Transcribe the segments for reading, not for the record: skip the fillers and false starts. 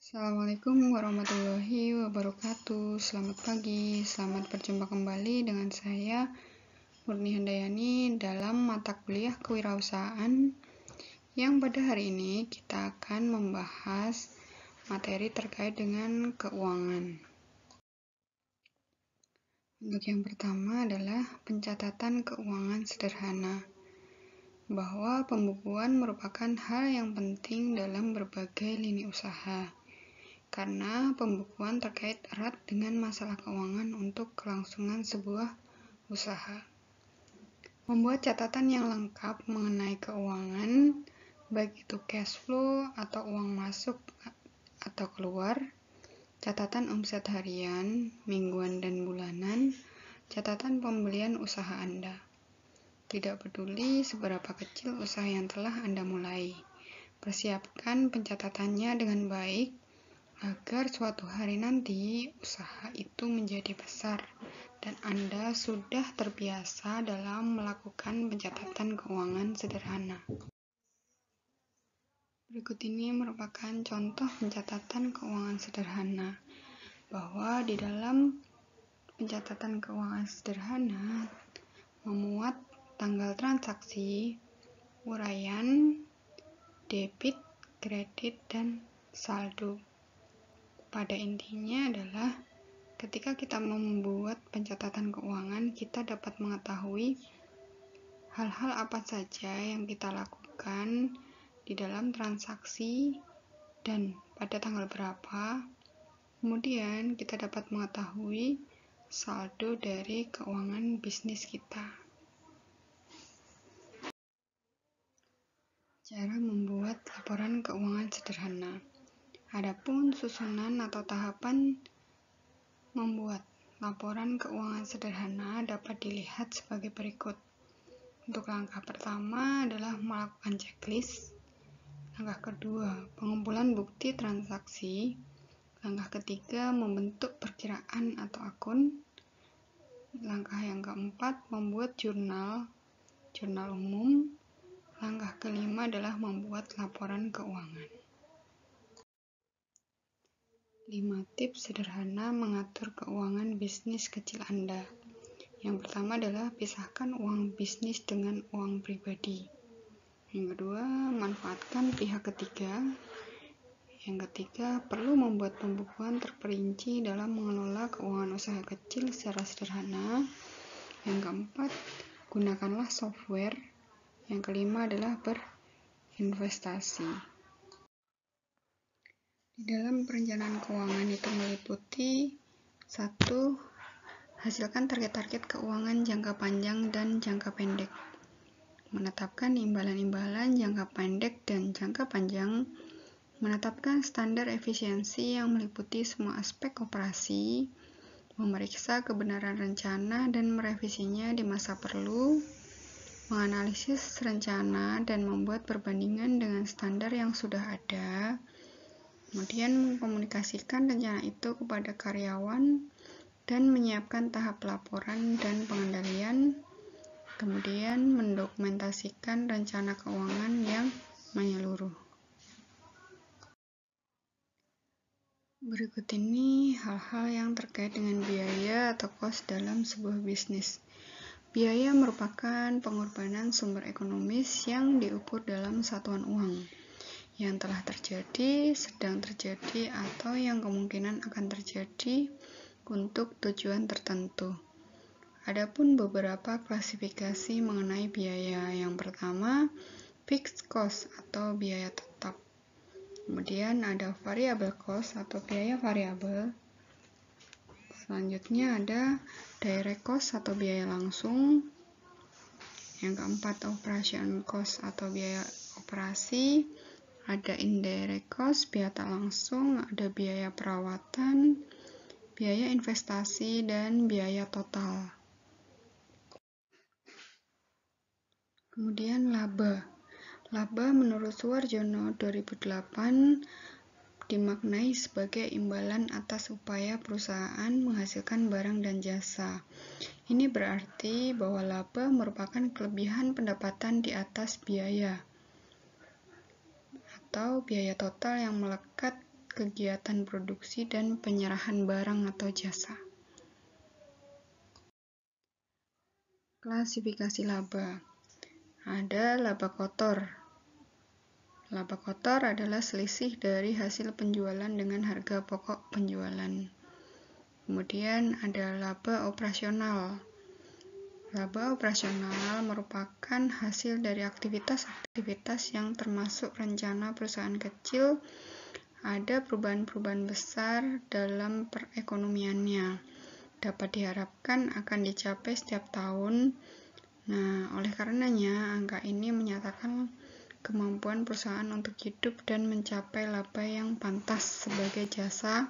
Assalamualaikum warahmatullahi wabarakatuh. Selamat pagi, selamat berjumpa kembali dengan saya Murni Handayani dalam mata kuliah kewirausahaan yang pada hari ini kita akan membahas materi terkait dengan keuangan. Untuk yang pertama adalah pencatatan keuangan sederhana, bahwa pembukuan merupakan hal yang penting dalam berbagai lini usaha. Karena pembukuan terkait erat dengan masalah keuangan untuk kelangsungan sebuah usaha. Membuat catatan yang lengkap mengenai keuangan, baik itu cash flow atau uang masuk atau keluar, catatan omset harian, mingguan dan bulanan, catatan pembelian usaha Anda. Tidak peduli seberapa kecil usaha yang telah Anda mulai, persiapkan pencatatannya dengan baik, agar suatu hari nanti usaha itu menjadi besar dan Anda sudah terbiasa dalam melakukan pencatatan keuangan sederhana. Berikut ini merupakan contoh pencatatan keuangan sederhana, bahwa di dalam pencatatan keuangan sederhana memuat tanggal transaksi, uraian, debit, kredit, dan saldo. Pada intinya adalah ketika kita membuat pencatatan keuangan, kita dapat mengetahui hal-hal apa saja yang kita lakukan di dalam transaksi dan pada tanggal berapa. Kemudian kita dapat mengetahui saldo dari keuangan bisnis kita. Cara membuat laporan keuangan sederhana. Adapun susunan atau tahapan membuat laporan keuangan sederhana dapat dilihat sebagai berikut. Untuk langkah pertama adalah melakukan checklist. Langkah kedua, pengumpulan bukti transaksi. Langkah ketiga, membentuk perkiraan atau akun. Langkah yang keempat, membuat jurnal umum. Langkah kelima adalah membuat laporan keuangan. 5 tips sederhana mengatur keuangan bisnis kecil Anda. Yang pertama adalah pisahkan uang bisnis dengan uang pribadi. Yang kedua, manfaatkan pihak ketiga. Yang ketiga, perlu membuat pembukuan terperinci dalam mengelola keuangan usaha kecil secara sederhana. Yang keempat, gunakanlah software. Yang kelima adalah berinvestasi. Di dalam perencanaan keuangan itu meliputi 1. Hasilkan target-target keuangan jangka panjang dan jangka pendek. Menetapkan imbalan-imbalan jangka pendek dan jangka panjang. Menetapkan standar efisiensi yang meliputi semua aspek operasi. Memeriksa kebenaran rencana dan merevisinya di masa perlu. Menganalisis rencana dan membuat perbandingan dengan standar yang sudah ada. Kemudian mengkomunikasikan rencana itu kepada karyawan dan menyiapkan tahap laporan dan pengendalian. Kemudian mendokumentasikan rencana keuangan yang menyeluruh. Berikut ini hal-hal yang terkait dengan biaya atau cost dalam sebuah bisnis. Biaya merupakan pengorbanan sumber ekonomis yang diukur dalam satuan uang, yang telah terjadi, sedang terjadi, atau yang kemungkinan akan terjadi untuk tujuan tertentu. Adapun beberapa klasifikasi mengenai biaya. Yang pertama, fixed cost atau biaya tetap. Kemudian ada variable cost atau biaya variabel. Selanjutnya ada direct cost atau biaya langsung. Yang keempat, operation cost atau biaya operasi. Ada indirect cost, biaya tak langsung, ada biaya perawatan, biaya investasi, dan biaya total. Kemudian laba. Laba menurut Suwarjono 2008 dimaknai sebagai imbalan atas upaya perusahaan menghasilkan barang dan jasa. Ini berarti bahwa laba merupakan kelebihan pendapatan di atas biaya, atau biaya total yang melekat kegiatan produksi dan penyerahan barang atau jasa. Klasifikasi laba. Ada laba kotor. Laba kotor adalah selisih dari hasil penjualan dengan harga pokok penjualan. Kemudian ada laba operasional. Laba operasional merupakan hasil dari aktivitas-aktivitas yang termasuk rencana perusahaan kecil. Ada perubahan-perubahan besar dalam perekonomiannya. Dapat diharapkan akan dicapai setiap tahun. Nah, oleh karenanya, angka ini menyatakan kemampuan perusahaan untuk hidup dan mencapai laba yang pantas sebagai jasa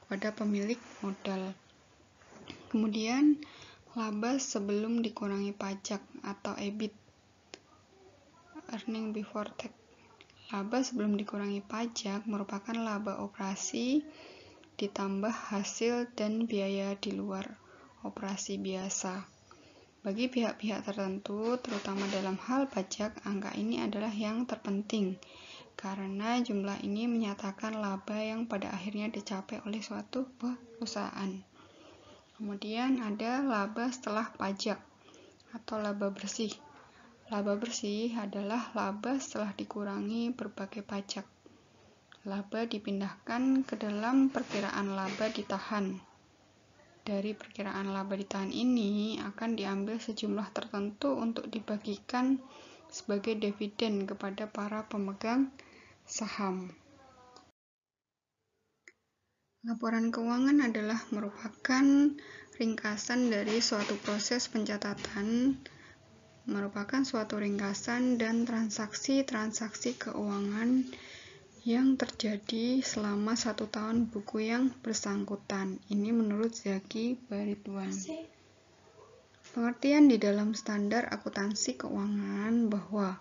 kepada pemilik modal. Kemudian, laba sebelum dikurangi pajak atau EBIT, earning before tax. Laba sebelum dikurangi pajak merupakan laba operasi ditambah hasil dan biaya di luar operasi biasa. Bagi pihak-pihak tertentu, terutama dalam hal pajak, angka ini adalah yang terpenting karena jumlah ini menyatakan laba yang pada akhirnya dicapai oleh suatu perusahaan. Kemudian ada laba setelah pajak atau laba bersih. Laba bersih adalah laba setelah dikurangi berbagai pajak. Laba dipindahkan ke dalam perkiraan laba ditahan. Dari perkiraan laba ditahan ini akan diambil sejumlah tertentu untuk dibagikan sebagai dividen kepada para pemegang saham. Laporan keuangan adalah merupakan ringkasan dari suatu proses pencatatan, merupakan suatu ringkasan dan transaksi-transaksi keuangan yang terjadi selama 1 tahun buku yang bersangkutan. Ini menurut Zaki Baritwan. Pengertian di dalam standar akuntansi keuangan bahwa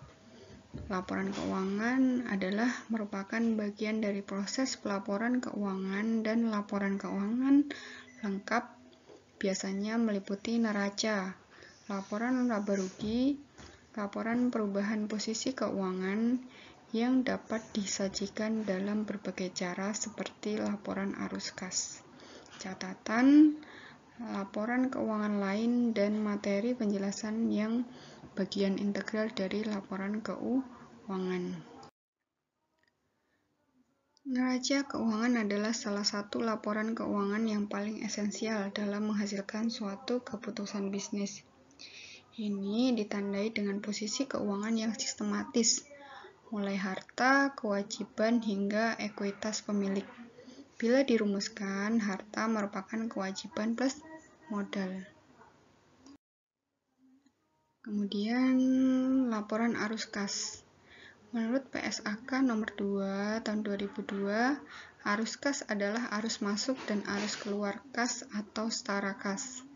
laporan keuangan adalah merupakan bagian dari proses pelaporan keuangan dan laporan keuangan lengkap biasanya meliputi neraca, laporan laba rugi, laporan perubahan posisi keuangan yang dapat disajikan dalam berbagai cara seperti laporan arus kas, catatan, laporan keuangan lain, dan materi penjelasan yang bagian integral dari laporan keuangan. Neraca keuangan adalah salah satu laporan keuangan yang paling esensial dalam menghasilkan suatu keputusan bisnis. Ini ditandai dengan posisi keuangan yang sistematis, mulai harta, kewajiban, hingga ekuitas pemilik. Bila dirumuskan, harta merupakan kewajiban plus modal. Kemudian, laporan arus kas. Menurut PSAK nomor 2 tahun 2002, arus kas adalah arus masuk dan arus keluar kas atau setara kas.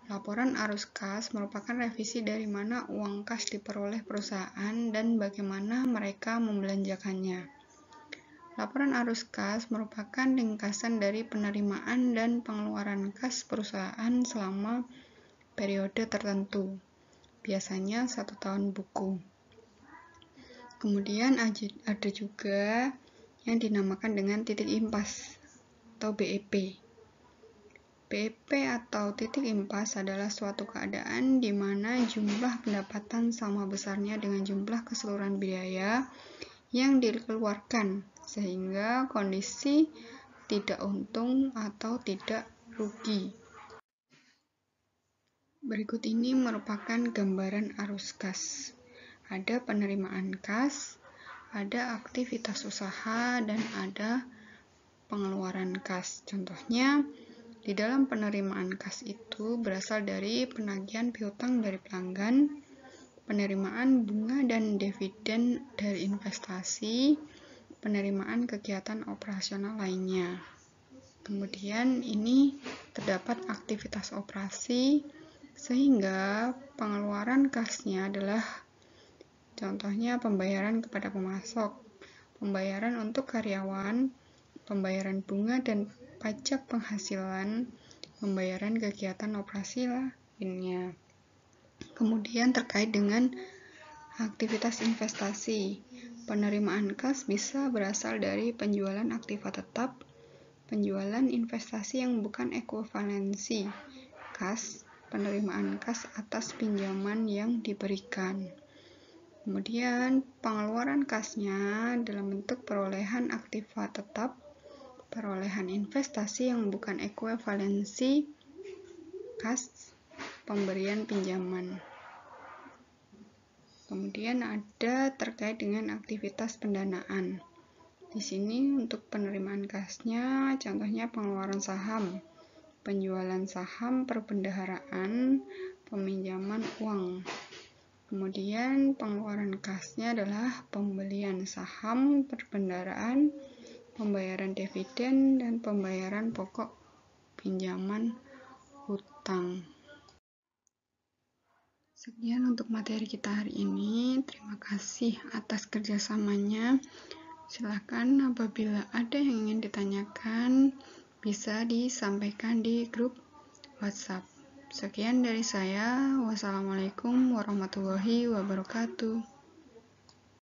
Laporan arus kas merupakan revisi dari mana uang kas diperoleh perusahaan dan bagaimana mereka membelanjakannya. Laporan arus kas merupakan ringkasan dari penerimaan dan pengeluaran kas perusahaan selama periode tertentu, biasanya 1 tahun buku. Kemudian ada juga yang dinamakan dengan titik impas atau BEP. BEP atau titik impas adalah suatu keadaan di mana jumlah pendapatan sama besarnya dengan jumlah keseluruhan biaya yang dikeluarkan, sehingga kondisi tidak untung atau tidak rugi. Berikut ini merupakan gambaran arus kas. Ada penerimaan kas, ada aktivitas usaha, dan ada pengeluaran kas. Contohnya, di dalam penerimaan kas itu berasal dari penagihan piutang dari pelanggan, penerimaan bunga dan dividen dari investasi, penerimaan kegiatan operasional lainnya. Kemudian ini terdapat aktivitas operasi, sehingga pengeluaran kasnya adalah contohnya pembayaran kepada pemasok, pembayaran untuk karyawan, pembayaran bunga dan pajak penghasilan, pembayaran kegiatan operasi lainnya. Kemudian terkait dengan aktivitas investasi. Penerimaan kas bisa berasal dari penjualan aktiva tetap, penjualan investasi yang bukan ekuivalensi kas, penerimaan kas atas pinjaman yang diberikan. Kemudian pengeluaran kasnya dalam bentuk perolehan aktiva tetap, perolehan investasi yang bukan ekuivalensi kas, pemberian pinjaman. Kemudian ada terkait dengan aktivitas pendanaan. Di sini untuk penerimaan kasnya, contohnya pengeluaran saham, penjualan saham perbendaharaan, peminjaman uang. Kemudian pengeluaran kasnya adalah pembelian saham perbendaharaan, pembayaran dividen, dan pembayaran pokok pinjaman hutang. Sekian untuk materi kita hari ini. Terima kasih atas kerjasamanya. Silakan apabila ada yang ingin ditanyakan, bisa disampaikan di grup WhatsApp. Sekian dari saya. Wassalamualaikum warahmatullahi wabarakatuh.